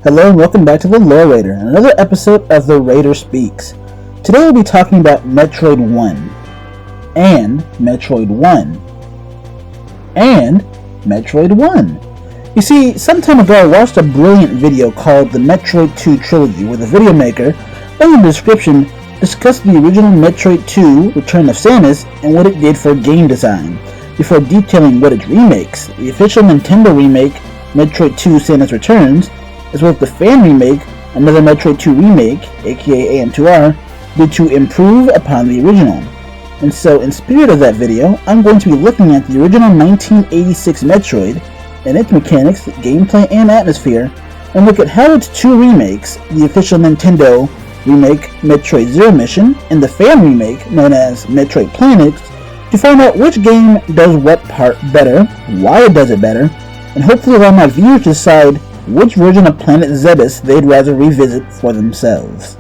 Hello and welcome back to the Lore Raider, another episode of The Raider Speaks. Today we'll be talking about Metroid 1, and Metroid 1, and Metroid 1. You see, some time ago I watched a brilliant video called the Metroid 2 Trilogy, where the video maker, in the description, discussed the original Metroid 2 Return of Samus and what it did for game design, before detailing what its remakes, the official Nintendo remake, Metroid 2 Samus Returns, as well as the fan remake, another Metroid 2 remake, aka AM2R, did to improve upon the original. And so, in spirit of that video, I'm going to be looking at the original 1986 Metroid, and its mechanics, gameplay, and atmosphere, and look at how its two remakes, the official Nintendo remake Metroid Zero Mission, and the fan remake known as Metroid Planets, to find out which game does what part better, why it does it better, and hopefully allow my viewers to decide which version of Planet Zebes they'd rather revisit for themselves.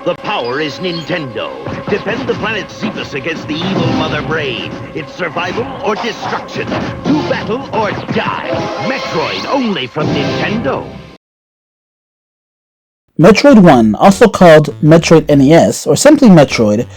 The power is Nintendo. Defend the planet Zebes against the evil Mother Brain. It's survival or destruction. Do battle or die. Metroid only from Nintendo. Metroid 1, also called Metroid NES, or simply Metroid,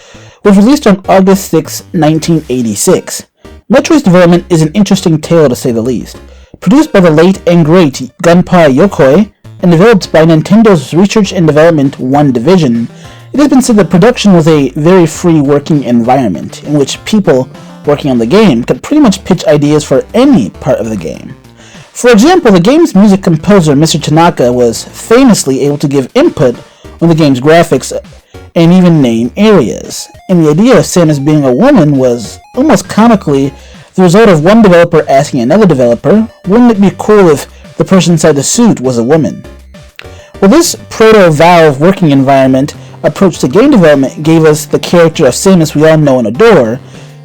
was released on August 6, 1986. Metroid's development is an interesting tale to say the least. Produced by the late and great Gunpei Yokoi, and developed by Nintendo's Research and Development 1 division, it has been said that production was a very free working environment in which people working on the game could pretty much pitch ideas for any part of the game. For example, the game's music composer Mr. Tanaka was famously able to give input on the game's graphics and even name areas, and the idea of Samus being a woman was almost comically the result of one developer asking another developer, wouldn't it be cool if the person inside the suit was a woman? Well, this proto-Valve working environment approach to game development gave us the character of Samus we all know and adore.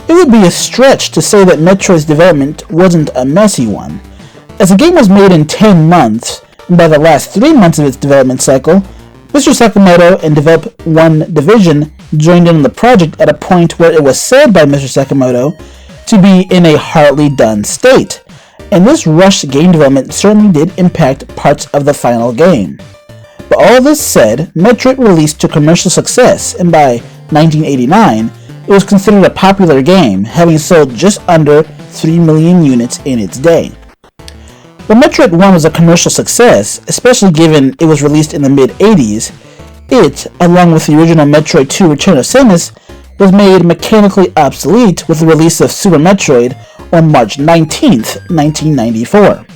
It would be a stretch to say that Metroid's development wasn't a messy one. As the game was made in 10 months, and by the last 3 months of its development cycle, Mr. Sakamoto and Develop 1 Division joined in on the project at a point where it was said by Mr. Sakamoto to be in a hardly done state, and this rushed game development certainly did impact parts of the final game. But all this said, Metroid released to commercial success, and by 1989, it was considered a popular game, having sold just under 3 million units in its day. While Metroid 1 was a commercial success, especially given it was released in the mid-80s, it, along with the original Metroid 2 Return of Samus, was made mechanically obsolete with the release of Super Metroid on March 19, 1994,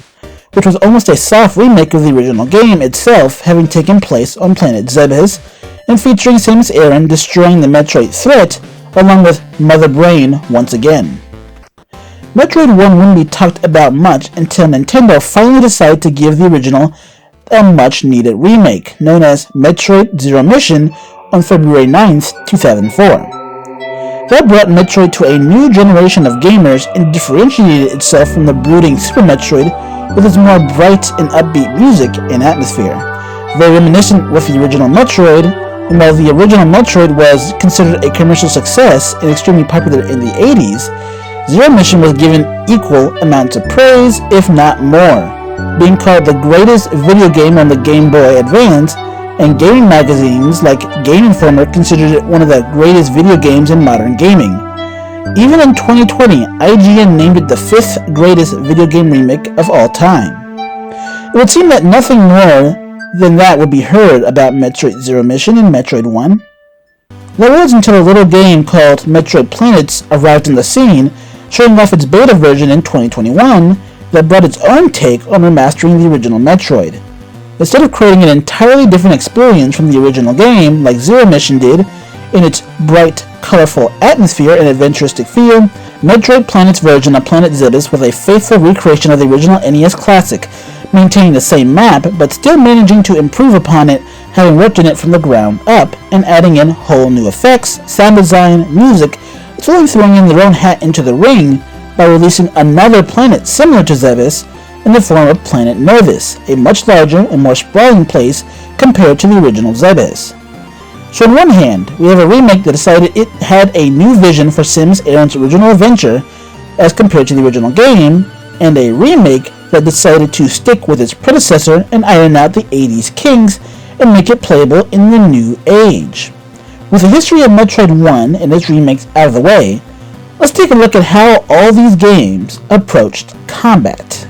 which was almost a soft remake of the original game itself, having taken place on planet Zebes, and featuring Samus Aran destroying the Metroid threat, along with Mother Brain once again. Metroid 1 wouldn't be talked about much until Nintendo finally decided to give the original a much-needed remake, known as Metroid Zero Mission, on February 9, 2004. That brought Metroid to a new generation of gamers and differentiated itself from the brooding Super Metroid with its more bright and upbeat music and atmosphere. Very reminiscent with the original Metroid, and while the original Metroid was considered a commercial success and extremely popular in the 80s, Zero Mission was given equal amounts of praise, if not more, being called the greatest video game on the Game Boy Advance, and gaming magazines like Game Informer considered it one of the greatest video games in modern gaming. Even in 2020, IGN named it the 5th greatest video game remake of all time. It would seem that nothing more than that would be heard about Metroid Zero Mission and Metroid 1. That was until a little game called Metroid Planets arrived on the scene, showing off its beta version in 2021 that brought its own take on remastering the original Metroid. Instead of creating an entirely different experience from the original game, like Zero Mission did, in its bright, colorful atmosphere and adventuristic feel, Metroid Planet's version of Planet Zebes was a faithful recreation of the original NES classic, maintaining the same map, but still managing to improve upon it, having worked on it from the ground up, and adding in whole new effects, sound design, music, fully throwing in their own hat into the ring by releasing another planet similar to Zebes, in the form of Planet Nervous, a much larger and more sprawling place compared to the original Zebes. So on one hand, we have a remake that decided it had a new vision for Samus Aran's original adventure as compared to the original game, and a remake that decided to stick with its predecessor and iron out the 80s kinks and make it playable in the new age. With the history of Metroid 1 and its remakes out of the way, let's take a look at how all these games approached combat.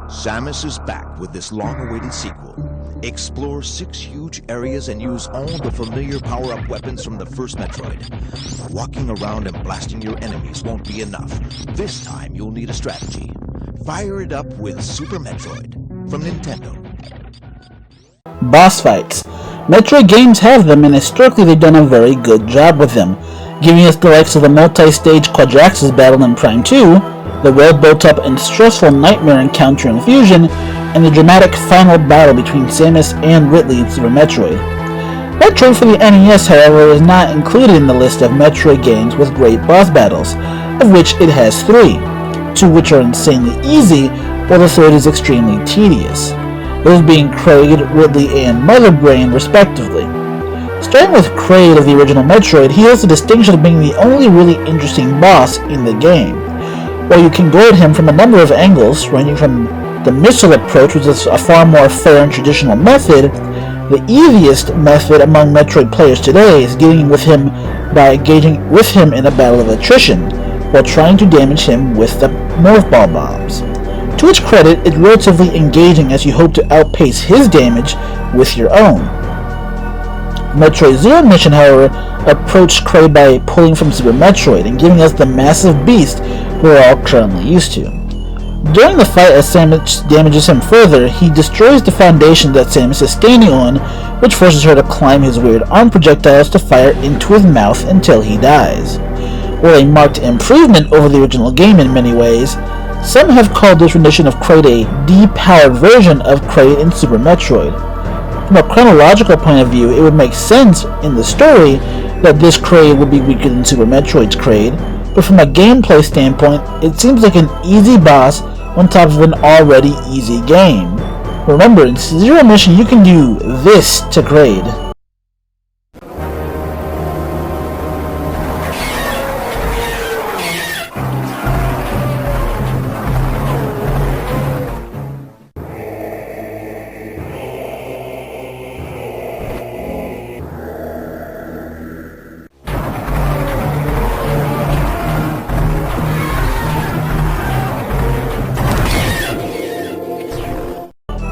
Samus is back with this long-awaited sequel. Explore 6 huge areas and use all the familiar power-up weapons from the first Metroid. Walking around and blasting your enemies won't be enough. This time you'll need a strategy. Fire it up with Super Metroid from Nintendo. Boss fights. Metroid games have them, and historically they've done a very good job with them, giving us the likes of the multi-stage Quadraxis battle in Prime 2, the well-built-up and stressful nightmare encounter in Fusion, and the dramatic final battle between Samus and Ridley in Super Metroid. Metroid for the NES, however, is not included in the list of Metroid games with great boss battles, of which it has 3, 2 which are insanely easy, while the third is extremely tedious, those being Kraid, Ridley, and Mother Brain, respectively. Starting with Kraid of the original Metroid, he has the distinction of being the only really interesting boss in the game. While you can go at him from a number of angles, ranging from the missile approach, which is a far more fair and traditional method, the easiest method among Metroid players today is dealing with him by engaging with him in a battle of attrition, while trying to damage him with the Morph Ball bombs. To its credit, it's relatively engaging as you hope to outpace his damage with your own. Metroid Zero Mission, however, approached Kraid by pulling from Super Metroid and giving us the massive beast we're all currently used to. During the fight, as Samus damages him further, he destroys the foundation that Samus is standing on, which forces her to climb his weird arm projectiles to fire into his mouth until he dies. While a marked improvement over the original game in many ways, some have called this rendition of Kraid a depowered version of Kraid in Super Metroid. From a chronological point of view, it would make sense in the story that this Kraid would be weaker than Super Metroid's Kraid, but from a gameplay standpoint, it seems like an easy boss on top of an already easy game. Remember, in Zero Mission you can do this to grade.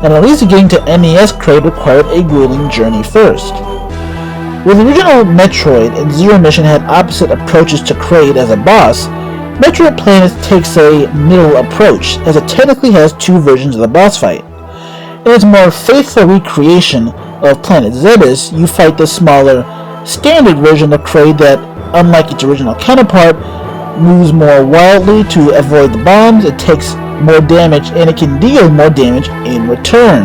And at least getting to NES Kraid required a grueling journey first. Where the original Metroid and Zero Mission had opposite approaches to Kraid as a boss, Metroid Planets takes a middle approach, as it technically has two versions of the boss fight. In its more faithful recreation of Planet Zebes, you fight the smaller, standard version of Kraid that, unlike its original counterpart, moves more wildly to avoid the bombs, it takes more damage, and it can deal more damage in return.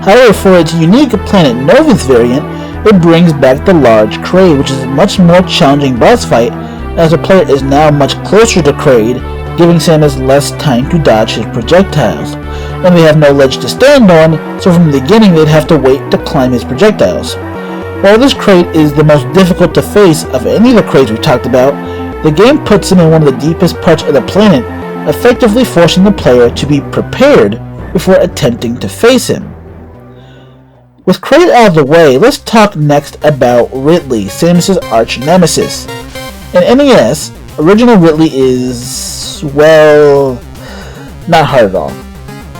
However, for its unique Planet Novus variant, it brings back the large Kraid, which is a much more challenging boss fight, as the player is now much closer to Kraid, giving Samus less time to dodge his projectiles. And they have no ledge to stand on, so from the beginning they'd have to wait to climb his projectiles. While this Kraid is the most difficult to face of any of the Kraids we've talked about, the game puts him in one of the deepest parts of the planet, effectively forcing the player to be prepared before attempting to face him. With Kraid out of the way, let's talk next about Ridley, Samus' arch nemesis. In NES, original Ridley is, well, not hard at all.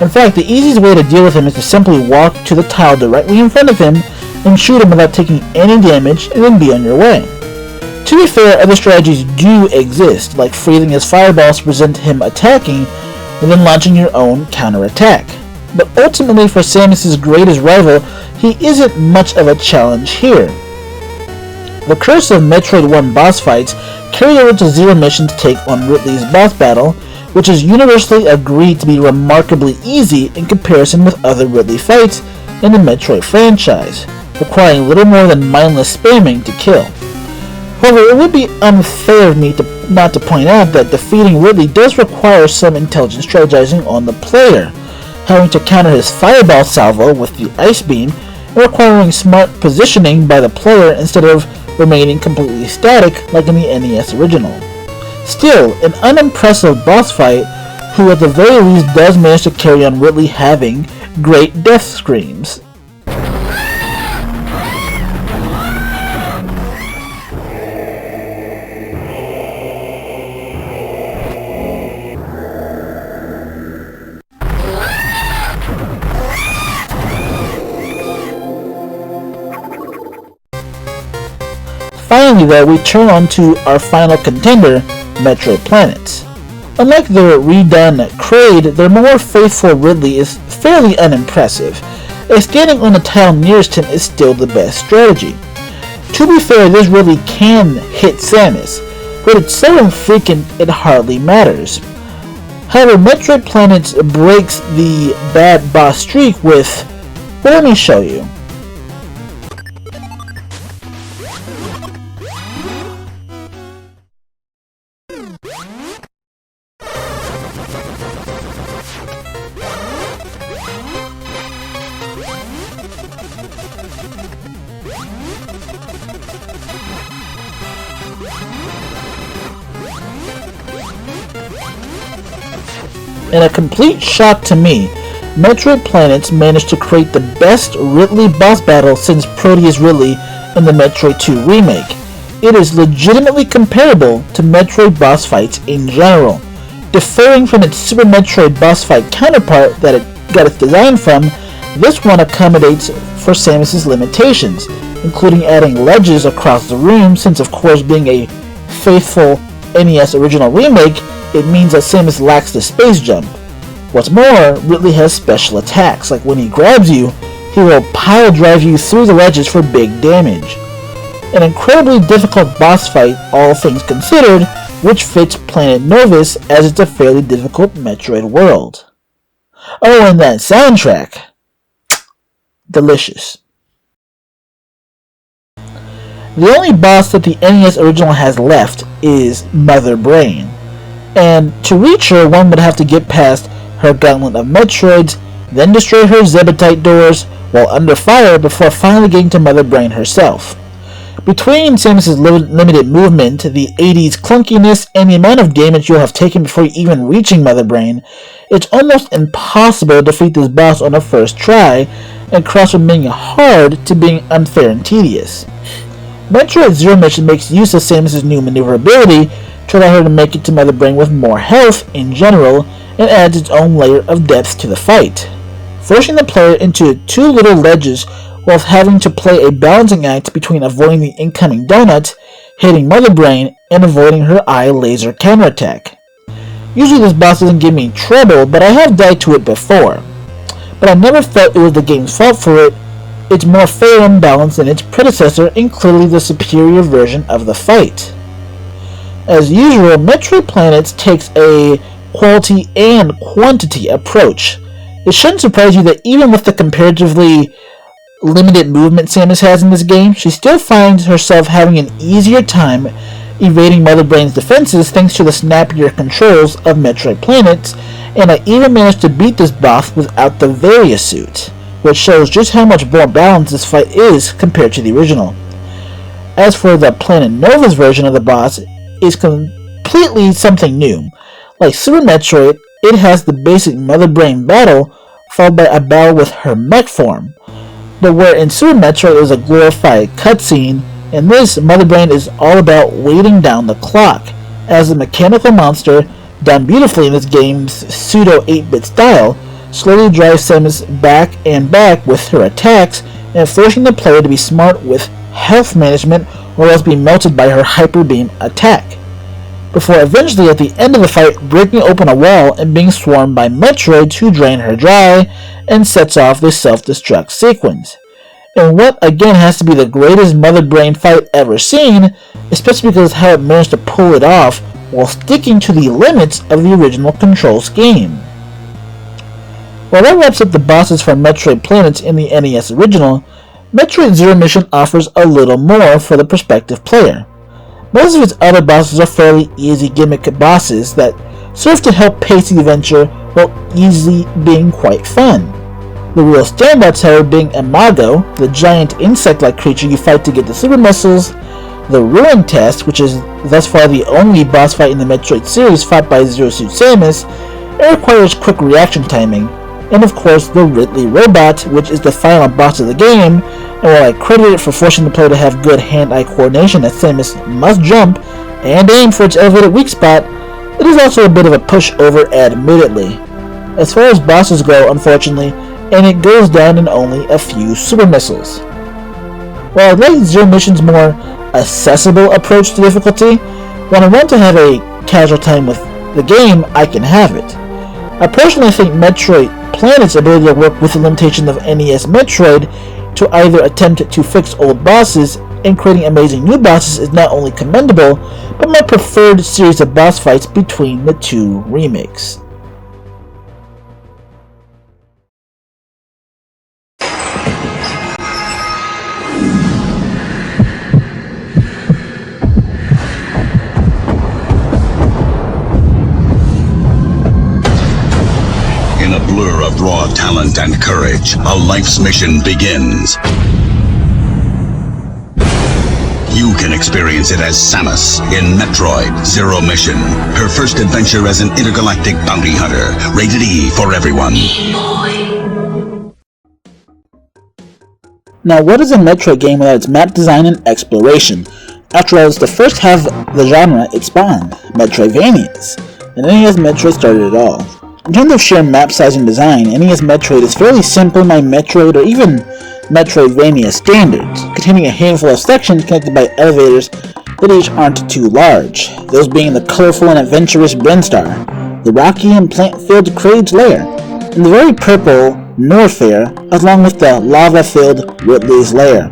In fact, the easiest way to deal with him is to simply walk to the tile directly in front of him and shoot him without taking any damage and then be on your way. To be fair, other strategies do exist, like freezing his fireballs to prevent him attacking, and then launching your own counterattack. But ultimately, for Samus' greatest rival, he isn't much of a challenge here. The curse of Metroid 1 boss fights carried over to Zero Mission's take on Ridley's boss battle, which is universally agreed to be remarkably easy in comparison with other Ridley fights in the Metroid franchise, requiring little more than mindless spamming to kill. However, it would be unfair of me not to point out that defeating Ridley does require some intelligent strategizing on the player, having to counter his fireball salvo with the ice beam, and requiring smart positioning by the player instead of remaining completely static like in the NES original. Still, an unimpressive boss fight who at the very least does manage to carry on Ridley having great death screams. Finally though, we turn on to our final contender, Metroid Planets. Unlike the redone Kraid, their more faithful Ridley is fairly unimpressive, as standing on the tile nearest him is still the best strategy. To be fair, this Ridley can hit Samus, but it's so infrequent it hardly matters. However, Metroid Planets breaks the bad boss streak with, well, let me show you. In a complete shock to me, Metroid Planets managed to create the best Ridley boss battle since Proteus Ridley in the Metroid 2 remake. It is legitimately comparable to Metroid boss fights in general. Differing from its Super Metroid boss fight counterpart that it got its design from, this one accommodates for Samus' limitations, including adding ledges across the room since of course being a faithful NES original remake, it means that Samus lacks the space jump. What's more, Ridley has special attacks, like when he grabs you, he will pile drive you through the ledges for big damage. An incredibly difficult boss fight, all things considered, which fits Planet Novus as it's a fairly difficult Metroid world. Oh, and that soundtrack! Delicious. The only boss that the NES original has left is Mother Brain, and to reach her one would have to get past her gauntlet of Metroids, then destroy her Zebetite doors while under fire before finally getting to Mother Brain herself. Between Samus's limited movement, the 80s clunkiness, and the amount of damage you'll have taken before even reaching Mother Brain, it's almost impossible to defeat this boss on a first try, and cross from being hard to being unfair and tedious. Metroid Zero Mission makes use of Samus's new maneuverability to allow her to make it to Mother Brain with more health in general, and adds its own layer of depth to the fight, forcing the player into two little ledges while having to play a balancing act between avoiding the incoming donut, hitting Mother Brain, and avoiding her eye laser counterattack. Usually this boss doesn't give me trouble, but I have died to it before. But I never felt it was the game's fault for it. It's more fair and balanced than its predecessor, and clearly the superior version of the fight. As usual, Metroid Planets takes a quality and quantity approach. It shouldn't surprise you that even with the comparatively limited movement Samus has in this game, she still finds herself having an easier time evading Mother Brain's defenses thanks to the snappier controls of Metroid Planets, and I even managed to beat this boss without the Varia suit, which shows just how much more balanced this fight is compared to the original. As for the Planet Nova's version of the boss, it's completely something new. Like Super Metroid, it has the basic Mother Brain battle followed by a battle with her mech form. But where in Super Metroid it was a glorified cutscene, in this, Mother Brain is all about waiting down the clock, as the mechanical monster, done beautifully in this game's pseudo 8-bit style, slowly drives Samus back and back with her attacks, and forcing the player to be smart with health management or else be melted by her Hyper Beam attack, before eventually at the end of the fight breaking open a wall and being swarmed by Metroid to drain her dry, and sets off the self-destruct sequence. And what again has to be the greatest Mother Brain fight ever seen, especially because of how it managed to pull it off while sticking to the limits of the original Control scheme. While that wraps up the bosses for Metroid Planets in the NES original, Metroid Zero Mission offers a little more for the prospective player. Most of its other bosses are fairly easy gimmick bosses that serve to help pace the adventure while easily being quite fun. The real standouts, however, being Imago, the giant insect-like creature you fight to get the super missiles, the Ruin Test, which is thus far the only boss fight in the Metroid series fought by Zero Suit Samus, it requires quick reaction timing, and of course the Ridley Robot, which is the final boss of the game, and while I credit it for forcing the player to have good hand-eye coordination as Samus must jump and aim for its elevated weak spot, it is also a bit of a pushover admittedly. As far as bosses go, unfortunately, and it goes down in only a few super missiles. While I like Zero Mission's more accessible approach to difficulty, when I want to have a casual time with the game, I can have it. I personally think Metroid Planet's ability to work with the limitation of NES Metroid to either attempt to fix old bosses and creating amazing new bosses is not only commendable, but my preferred series of boss fights between the two remakes. In a blur of raw talent and courage, a life's mission begins. You can experience it as Samus in Metroid Zero Mission, her first adventure as an intergalactic bounty hunter, rated E for everyone. Now, what is a Metroid game without its map design and exploration? After all, it's the first half of the genre it spawned, Metroidvanias, and NES Metroid started it all. In terms of sheer map size and design, NES Metroid is fairly simple by Metroid or even Metroidvania standards, containing a handful of sections connected by elevators that each aren't too large, those being the colorful and adventurous Brinstar, the rocky and plant-filled Kraid's Lair, and the very purple Norfair, along with the lava-filled Ridley's Lair.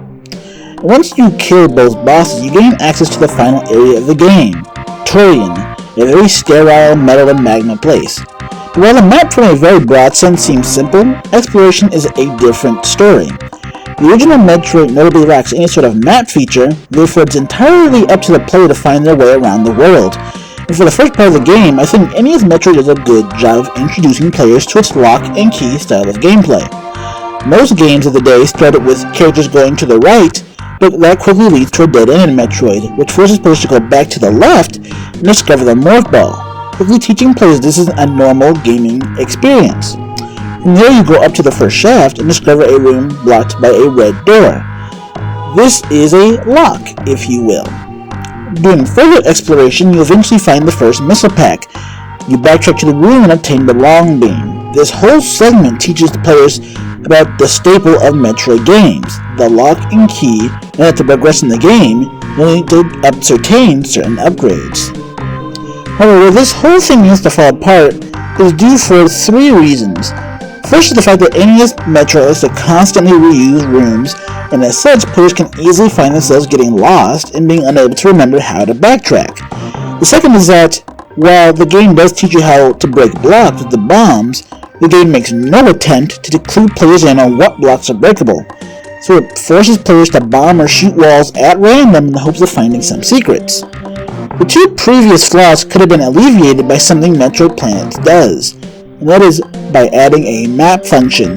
Once you kill both bosses, you gain access to the final area of the game, Torian, a very sterile metal and magma place. But while the map from a very broad sense seems simple, exploration is a different story. The original Metroid notably lacks any sort of map feature, therefore it's entirely up to the player to find their way around the world, And for the first part of the game, I think NES Metroid does a good job of introducing players to its lock and key style of gameplay. Most games of the day started with characters going to the right, but that quickly leads to a dead end in Metroid, which forces players to go back to the left and discover the morph ball, quickly teaching players this is a normal gaming experience. From there you go up to the first shaft and discover a room blocked by a red door. This is a lock, if you will. During further exploration, you eventually find the first missile pack. You backtrack to the room and obtain the long beam. This whole segment teaches the players about the staple of Metroid games, the lock and key, and that to progress in the game, you need to ascertain certain upgrades. However, this whole thing needs to fall apart is due for three reasons. First is the fact that NES Metroid likes to constantly reuse rooms, and as such, players can easily find themselves getting lost and being unable to remember how to backtrack. The second is that, while the game does teach you how to break blocks with the bombs, the game makes no attempt to clue players in on what blocks are breakable, so it forces players to bomb or shoot walls at random in the hopes of finding some secrets. The two previous flaws could have been alleviated by something Metroid Planets does, and that is by adding a map function.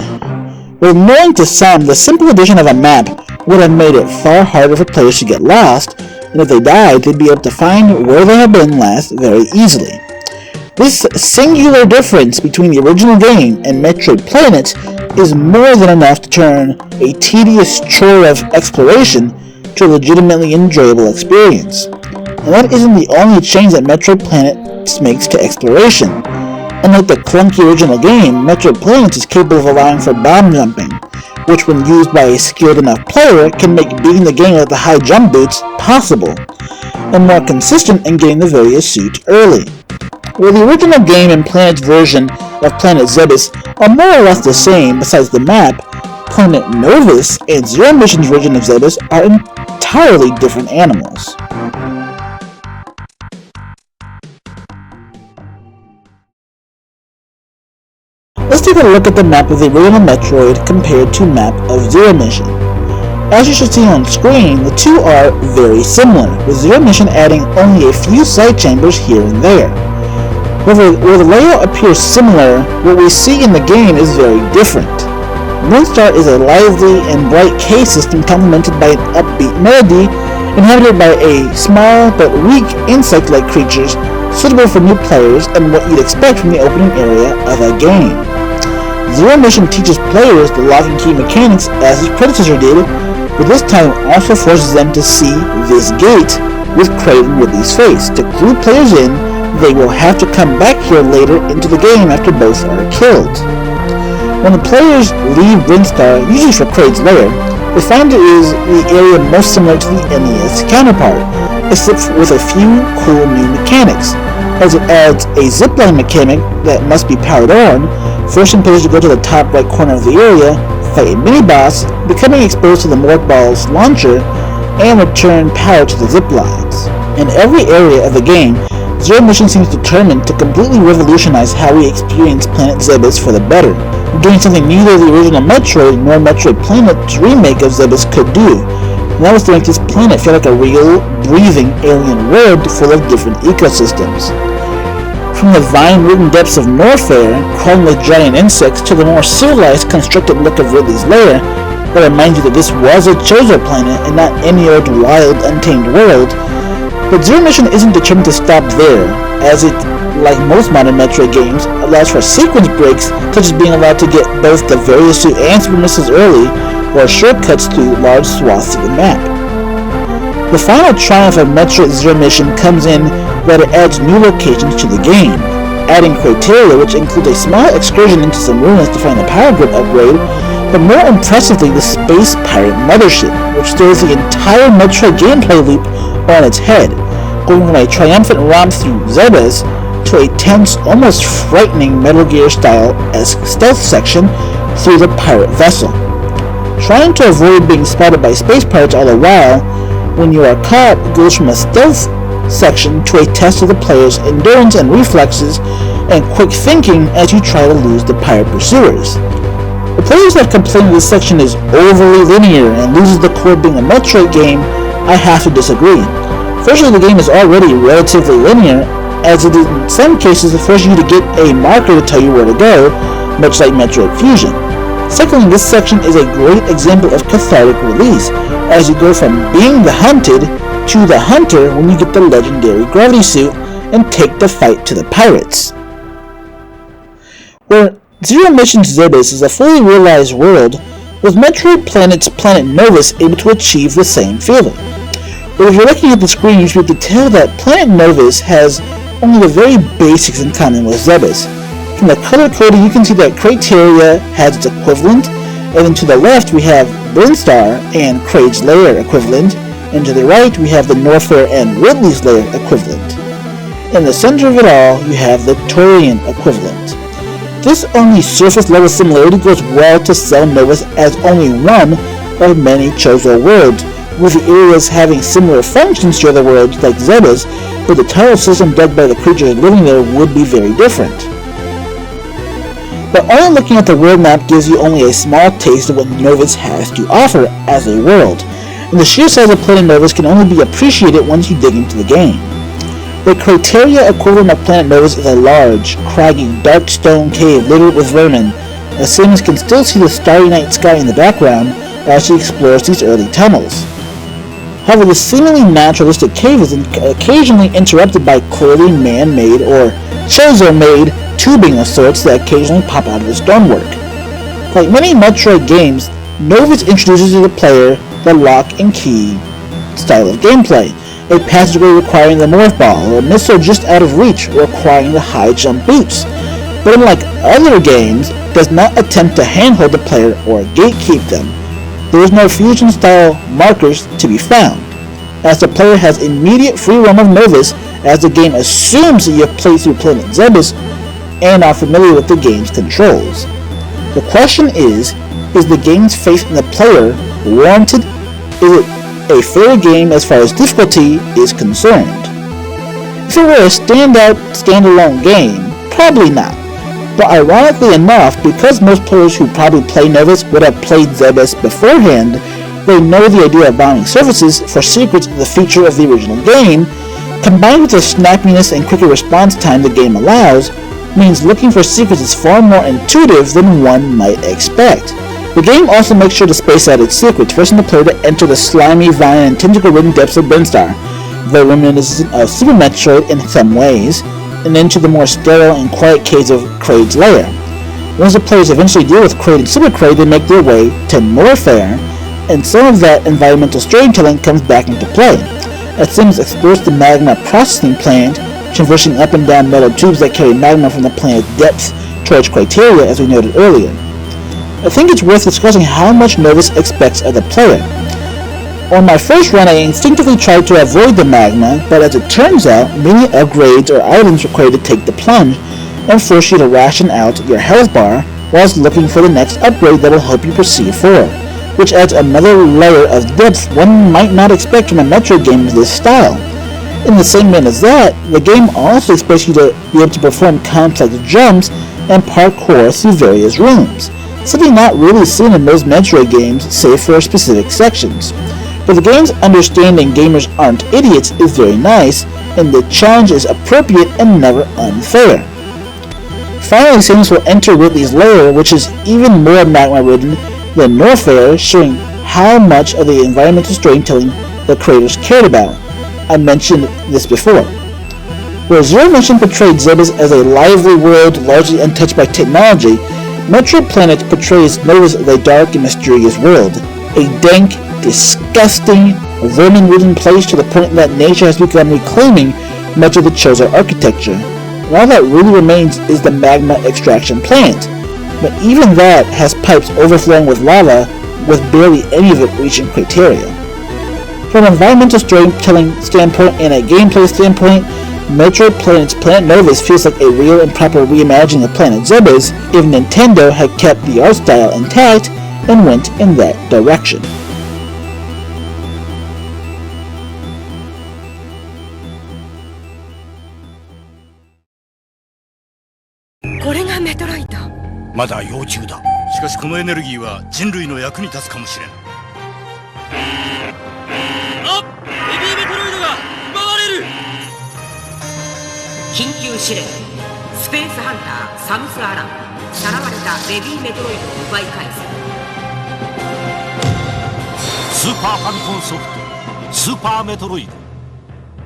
With knowing to some, the simple addition of a map would have made it far harder for players to get lost, and if they died, they'd be able to find where they had been last very easily. This singular difference between the original game and Metroid Planets is more than enough to turn a tedious chore of exploration to a legitimately enjoyable experience. And that isn't the only change that Metroid Planets makes to exploration. Unlike the clunky original game, Metroid Planets is capable of allowing for bomb jumping, which when used by a skilled enough player can make beating the game with the high jump boots possible, and more consistent in getting the various suits early. Where the original game and Planet's version of Planet Zebes are more or less the same besides the map, Planet Novus and Zero Mission's version of Zebes are entirely different animals. Let's take a look at the map of the original Metroid compared to map of Zero Mission. As you should see on screen, the two are very similar, with Zero Mission adding only a few side chambers here and there. However, where the layout appears similar, what we see in the game is very different. Moonstar is a lively and bright cave system complemented by an upbeat melody, inhabited by a small but weak insect-like creatures suitable for new players and what you'd expect from the opening area of a game. Zero Mission teaches players the lock and key mechanics as its predecessor did, but this time also forces them to see this gate with Kraid and Ridley's face. To clue players in, they will have to come back here later into the game after both are killed. When the players leave Brinstar, usually for Kraid's lair, they find it is the area most similar to the NES counterpart, except with a few cool new mechanics, as it adds a zipline mechanic that must be powered on, forcing players to go to the top right corner of the area, fight a mini-boss, becoming exposed to the Morph Ball's launcher, and return power to the ziplines. In every area of the game, Zero Mission seems determined to completely revolutionize how we experience Planet Zebes for the better, doing something neither the original Metroid nor Metroid Planet's remake of Zebes could do, and that was to make this planet feel like a real, breathing alien world full of different ecosystems. From the vine-ridden depths of Norfair, crawling with giant insects, to the more civilized, constructed look of Ridley's lair, that reminds you that this was a Chozo planet and not any old wild, untamed world. But Zero Mission isn't determined to stop there, as it, like most modern Metroid games, allows for sequence breaks, such as being allowed to get both the various suit and super missiles early, or shortcuts through large swaths of the map. The final triumph of Metroid Zero Mission comes in that it adds new locations to the game, adding criteria which includes a small excursion into some ruins to find the power grid upgrade, but more impressively the Space Pirate Mothership, which throws the entire Metroid gameplay loop on its head, going from a triumphant romp through Zebes to a tense, almost frightening Metal Gear style-esque stealth section through the pirate vessel. Trying to avoid being spotted by space pirates all the while, when you are caught, goes from a stealth section to a test of the player's endurance and reflexes and quick thinking as you try to lose the pirate pursuers. The players have complained this section is overly linear and loses the core of being a Metroid game. I have to disagree. Firstly, the game is already relatively linear, as it in some cases forces you to get a marker to tell you where to go, much like Metroid Fusion. Secondly, this section is a great example of cathartic release, as you go from being the hunted to the hunter when you get the legendary gravity suit and take the fight to the pirates. Where Zero Mission Zebes is a fully realized world, with Metroid Planet's Planet Novus able to achieve the same feeling. But if you're looking at the screen, you should be able to tell that Planet Novus has only the very basics in common with Zebes. From the color coding, you can see that Criteria has its equivalent, and then to the left we have Brinstar and Kraid's Lair equivalent, and to the right we have the Norfair and Ridley's Lair equivalent. In the center of it all, you have the Torian equivalent. This only surface level similarity goes well to sell Novus as only one of many Chozo worlds, with the areas having similar functions to other worlds like Zebes, but the tile system dug by the creatures living there would be very different. But only looking at the world map gives you only a small taste of what Novus has to offer as a world, and the sheer size of Planet Novus can only be appreciated once you dig into the game. The Criteria equivalent of Planet Novus is a large, craggy, dark stone cave littered with vermin, as Samus can still see the starry night sky in the background as she explores these early tunnels. However, the seemingly naturalistic cave is occasionally interrupted by clearly man-made or Chozo-made tubing of sorts that occasionally pop out of the stonework. Like many Metroid games, Novus introduces to the player the lock and key style of gameplay, a passageway requiring the morph ball, or a missile just out of reach requiring the high jump boots, but unlike other games, does not attempt to handhold the player or gatekeep them. There is no fusion style markers to be found, as the player has immediate free roam of Novus as the game assumes that you have played through Planet Zebes and are familiar with the game's controls. The question is the game's faith in the player warranted? Is it a fair game as far as difficulty is concerned? If it were a standalone game, probably not. But ironically enough, because most players who probably play Novus would have played Zebes beforehand, they know the idea of bounding surfaces for secrets is the feature of the original game, combined with the snappiness and quicker response time the game allows, means looking for secrets is far more intuitive than one might expect. The game also makes sure to space out its secrets, forcing the player to enter the slimy, vine, and tentacle-ridden depths of Brinstar, though reminiscent of Super Metroid in some ways, and into the more sterile and quiet caves of Kraid's Lair. Once the players eventually deal with Kraid and Super Kraid, they make their way to Norfair, and some of that environmental storytelling comes back into play, as Samus explores the magma processing plant, traversing up and down metal tubes that carry magma from the planet's depths towards Criteria, as we noted earlier. I think it's worth discussing how much Novus expects of the player. On my first run, I instinctively tried to avoid the magma, but as it turns out, many upgrades or items require you to take the plunge and force you to ration out your health bar whilst looking for the next upgrade that will help you proceed forward, which adds another layer of depth one might not expect from a Metroid game of this style. In the same vein as that, the game also expects you to be able to perform complex jumps and parkour through various rooms, something not really seen in most Metroid games save for specific sections. But the game's understanding gamers aren't idiots is very nice, and the challenge is appropriate and never unfair. Finally, Samus will enter Ridley's Lair, which is even more magma-ridden than Norfair, showing how much of the environmental storytelling the creators cared about. I mentioned this before. Where Zero Mission portrayed Zebes as a lively world largely untouched by technology, Metroid Planet portrays Novus as a dark and mysterious world, a dank, disgusting, vermin-ridden place to the point that nature has begun reclaiming much of the Chozo architecture, and all that really remains is the magma extraction plant, but even that has pipes overflowing with lava, with barely any of it reaching Criteria. From an environmental storytelling standpoint and a gameplay standpoint, Metroid Planet's Planet Novus feels like a real and proper reimagining of Planet Zebes if Nintendo had kept the art style intact and went in that direction. Metroid. まだ幼虫だ。しかしこのエネルギーは人類の役に立つかもしれん。あ、ヘビーメトロイドが奪われる。緊急指令スペースハンターサムス・アランさらわれたベビーメトロイドを奪い返すスーパーファミコンソフトスーパーメトロイド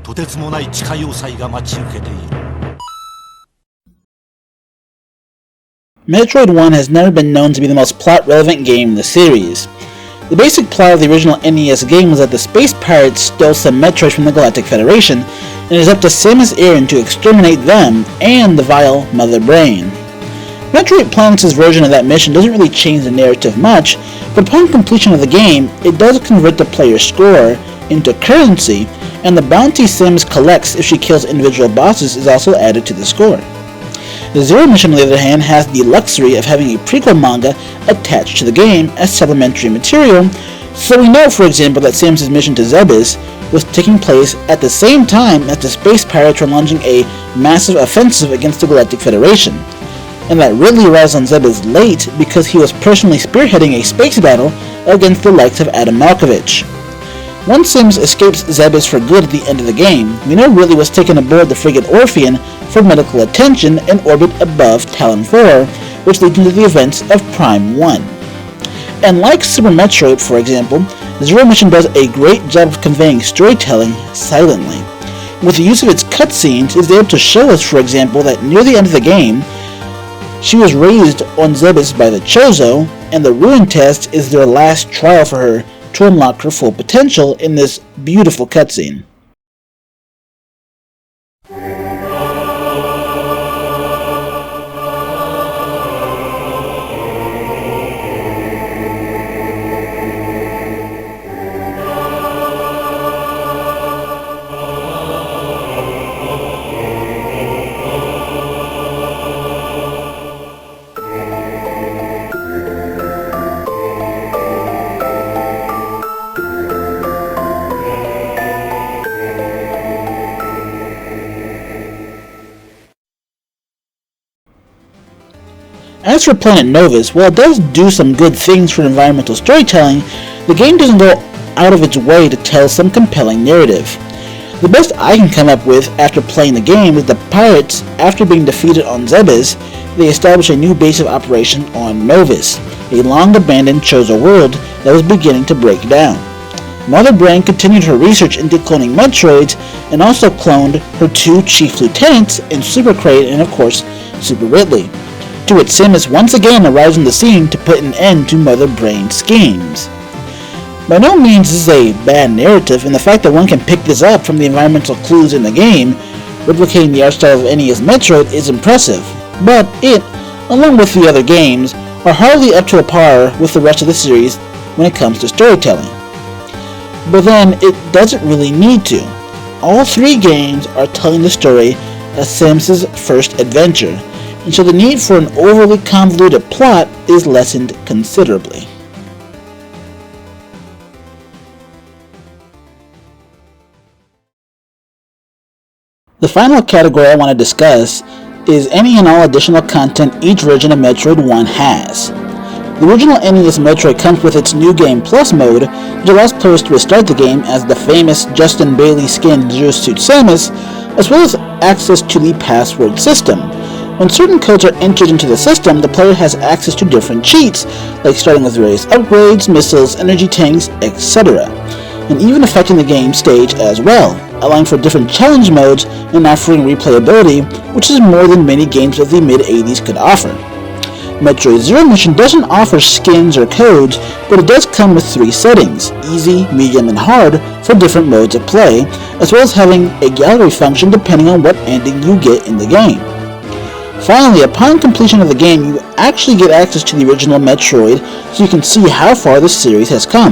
とてつもない地下要塞が待ち受けている。 Metroid 1 has never been known to be the most plot-relevant game in the series. The basic plot of the original NES game was that the space pirates stole some Metroids from the Galactic Federation, and it is up to Samus Aran to exterminate them and the vile Mother Brain. Metroid Planets' version of that mission doesn't really change the narrative much, but upon completion of the game, it does convert the player's score into currency, and the bounty Samus collects if she kills individual bosses is also added to the score. The Zero mission, on the other hand, has the luxury of having a prequel manga attached to the game as supplementary material, so we know, for example, that Samus' mission to Zebes was taking place at the same time as the space pirates were launching a massive offensive against the Galactic Federation, and that Ridley arrives on Zebes late because he was personally spearheading a space battle against the likes of Adam Malkovich. Once Samus escapes Zebes for good at the end of the game, we know Ridley was taken aboard the frigate Orpheon for medical attention in orbit above Talon 4, which leads into the events of Prime 1. And like Super Metroid, for example, the Zero mission does a great job of conveying storytelling silently. With the use of its cutscenes, it is able to show us, for example, that near the end of the game, she was raised on Zebes by the Chozo, and the Ruin Test is their last trial for her to unlock her full potential in this beautiful cutscene. As for Planet Novus, while it does do some good things for environmental storytelling, the game doesn't go out of its way to tell some compelling narrative. The best I can come up with after playing the game is the pirates, after being defeated on Zebes, they establish a new base of operation on Novus, a long-abandoned Chozo world that was beginning to break down. Mother Brain continued her research into cloning Metroids, and also cloned her two chief lieutenants in Super Kraid and of course Super Ridley. To which Samus once again arrives on the scene to put an end to Mother Brain's schemes. By no means is this a bad narrative, and the fact that one can pick this up from the environmental clues in the game, replicating the art style of NES Metroid, is impressive, but it, along with the other games, are hardly up to a par with the rest of the series when it comes to storytelling. But then, it doesn't really need to. All three games are telling the story of Samus' first adventure, and so the need for an overly convoluted plot is lessened considerably. The final category I want to discuss is any and all additional content each version of Metroid 1 has. The original NES Metroid comes with its New Game Plus mode, which allows players to restart the game as the famous Justin Bailey skin Zero Suit Samus, as well as access to the password system. When certain codes are entered into the system, the player has access to different cheats, like starting with various upgrades, missiles, energy tanks, etc., and even affecting the game stage as well, allowing for different challenge modes and offering replayability, which is more than many games of the mid-80s could offer. Metroid Zero Mission doesn't offer skins or codes, but it does come with 3 settings, easy, medium, and hard, for different modes of play, as well as having a gallery function depending on what ending you get in the game. Finally, upon completion of the game, you actually get access to the original Metroid, so you can see how far the series has come.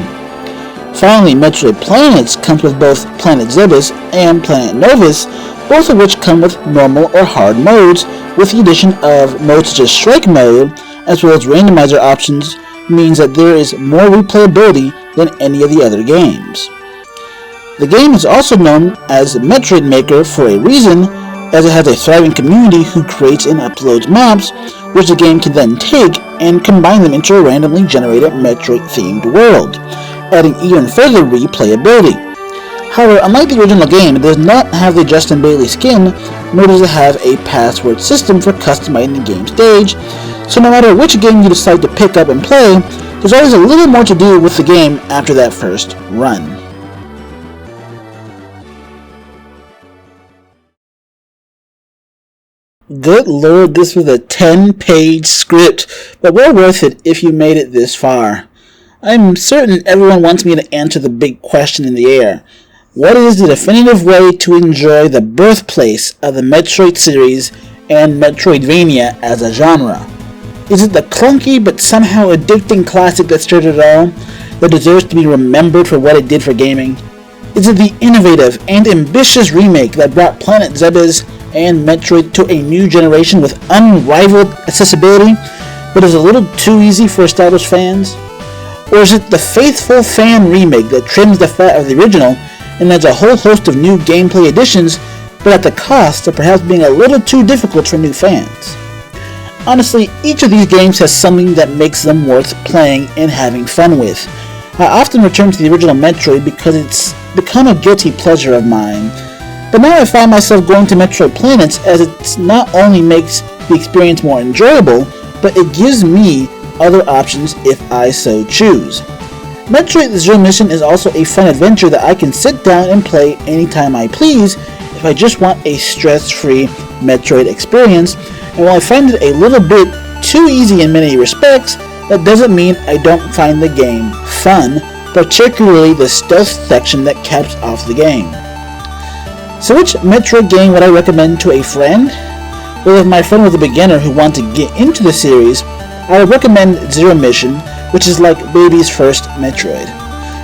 Finally, Metroid Planets comes with both Planet Zebes and Planet Novus, both of which come with normal or hard modes, with the addition of modes such as Strike Mode, as well as randomizer options, means that there is more replayability than any of the other games. The game is also known as Metroid Maker for a reason, as it has a thriving community who creates and uploads mobs, which the game can then take and combine them into a randomly generated Metroid-themed world, adding even further replayability. However, unlike the original game, it does not have the Justin Bailey skin, nor does it have a password system for customizing the game stage, so no matter which game you decide to pick up and play, there's always a little more to do with the game after that first run. Good lord, this was a 10-page script, but well worth it if you made it this far. I'm certain everyone wants me to answer the big question in the air. What is the definitive way to enjoy the birthplace of the Metroid series and Metroidvania as a genre? Is it the clunky but somehow addicting classic that started it all, that deserves to be remembered for what it did for gaming? Is it the innovative and ambitious remake that brought Planet Zebes and Metroid to a new generation with unrivaled accessibility, but is a little too easy for established fans? Or is it the faithful fan remake that trims the fat of the original and adds a whole host of new gameplay additions, but at the cost of perhaps being a little too difficult for new fans? Honestly, each of these games has something that makes them worth playing and having fun with. I often return to the original Metroid because it's become a guilty pleasure of mine, but now I find myself going to Metroid Planets as it not only makes the experience more enjoyable, but it gives me other options if I so choose. Metroid Zero Mission is also a fun adventure that I can sit down and play anytime I please if I just want a stress-free Metroid experience, and while I find it a little bit too easy in many respects, that doesn't mean I don't find the game fun, particularly the stealth section that caps off the game. So which Metroid game would I recommend to a friend? Well, if my friend was a beginner who wanted to get into the series, I would recommend Zero Mission, which is like baby's first Metroid.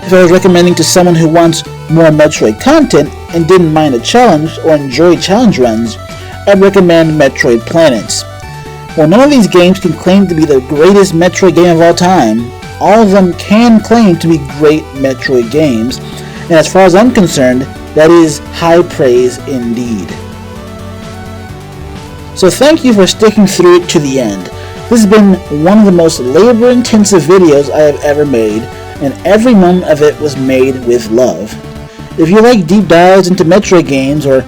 If I was recommending to someone who wants more Metroid content and didn't mind a challenge or enjoy challenge runs, I'd recommend Metroid Planets. While none of these games can claim to be the greatest Metroid game of all time, all of them can claim to be great Metroid games, and as far as I'm concerned, that is high praise indeed. So thank you for sticking through it to the end. This has been one of the most labor-intensive videos I have ever made, and every moment of it was made with love. If you like deep dives into Metroid games, or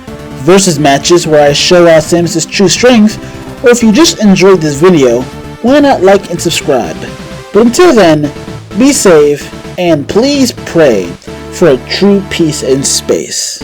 versus matches where I show off Samus's true strength, or if you just enjoyed this video, why not like and subscribe? But until then, be safe, and please pray for a true peace in space.